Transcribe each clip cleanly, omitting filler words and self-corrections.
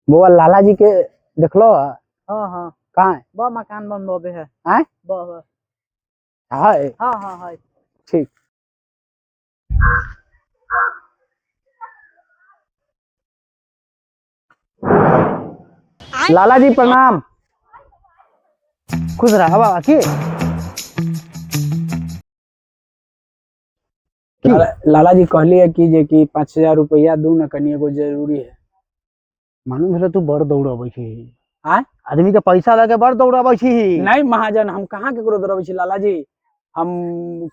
वो लाला जी के देख लो। हाँ हाँ कहाँ है? बा मकान बन लोबे है। आए? बा हाय हाँ हाँ हाँ ठीक। लाला जी प्रणाम। खुश रहा बाबा की। लाला जी कहलिए कि 5,000 रुपया दू न कनिए को जरूरी है। मालूम है तू बड़ दौड़ाबै छी। आय? आदमी के पैसा लगे बड़ दौड़ाबै छी। नहीं महाजन, हम कहाँ केकरो दौड़ाबै छी लाला जी। हम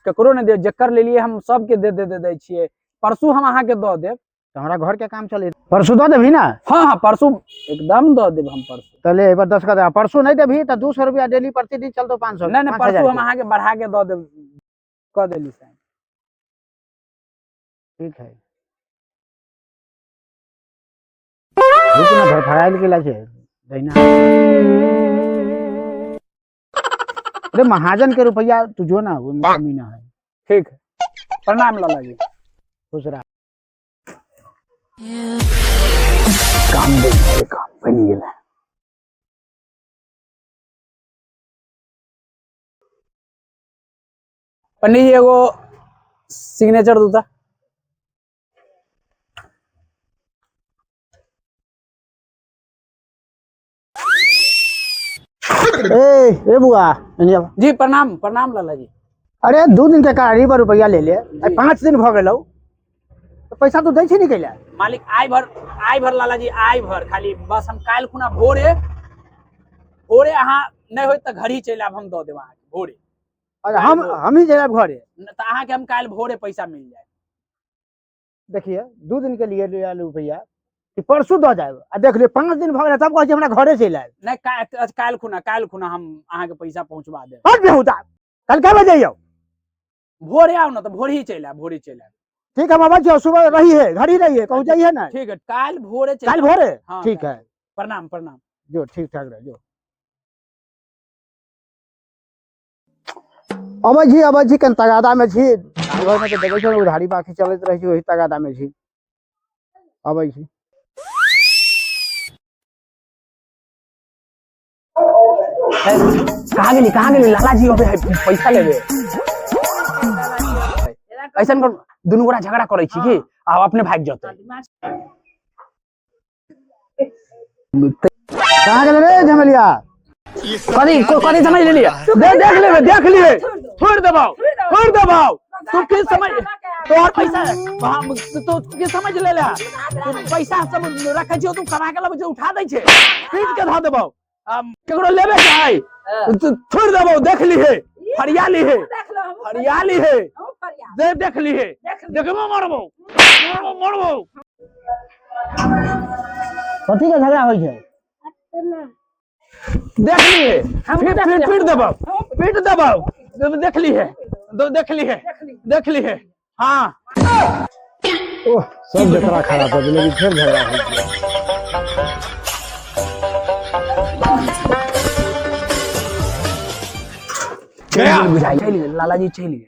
केकरो ने दे, जकर ले लिए हम सबके दे छिए। परसू हम अहाँ के दो देब। हमारा घर के काम चले परसों दो देभी ना। हाँ हाँ परसू एकदम दो देब हम परसू। चले एक बार 10 का परसों नहीं देभी तो 200 रुपया डेली प्रतिदिन चलतो 500। नहीं परसू हम अहाँ के बढ़ा के दो देब कह देली से। ठीक है रुक ना फराइल के लाजे देना। अरे महाजन के रुपया तू जो ना वो कमी ना है। ठीक है प्रणाम लाला जी। खुश रहा। काम बन गेला। पंडित जी एगो सिग्नेचर दूता। ए बुआ जी प्रणाम प्रणाम लाला जी। अरे 2 दिन के गाड़ी पर रुपया ले ले 5 दिन भ गेलो तो पैसा तो दै छी निकल। मालिक आय भर लाला जी आय भर खाली बस हम काल खुना भोरे अहाँ नहीं होय त घर ही चल आब हम दो देब अहाँ के भोरे। अरे हम ही जाब घरे त अहाँ के हम काल भोरे पैसा मिल जाए। देखिए 2 दिन के लिए ले रुपया कि परसों दो जाए आ देख ले 5 दिन भ गेल तब कह हमरा घरे से लाए। नहीं काल खुना हम अहाँ के पैसा पहुंचवा देब। हट बेहुदा कल के बजे आओ। भोरे आओ ना तो भोरे ही चल आब। ठीक है बाबा जी सुबह रही है घर ही रही है कहूँ जाइए ना। ठीक है काल भोरे कल भोरे। हाँ, ठीक है प्रणाम प्रणाम। जो ठीक ठाक रहे जो। अब जी कन तगादा में छी घर में तो देखे छ उधारी बाकी चलत रही वही तगादा में छी। अब छी कहाँ गेली लाला जी अबे पैसा लेबे। ऐसा कर दुनू गोरा झगड़ा करे छी की अब अपने भाग जते। कहाँ गेले रे झमलिया। कदी समझ ले लिया। देख लिए छोड़ दबाओ तू की समझ तो और पैसा तो की समझ ले ले। तू पैसा सब रखे छियो तू कमा के लब उठा दे छे पीट के धा देबो। केकरो लेबे चाहे तू छोड़ देबो। देख ली है हरियाली है देख ली है देखबो मरबो। कथी के झगड़ा होई छै। देख ली है पीट दबाओ देख ली है हाँ। ओह सब जतरा खराब हो गेलै फिर झगड़ा होई छै। लाला जी चलिए।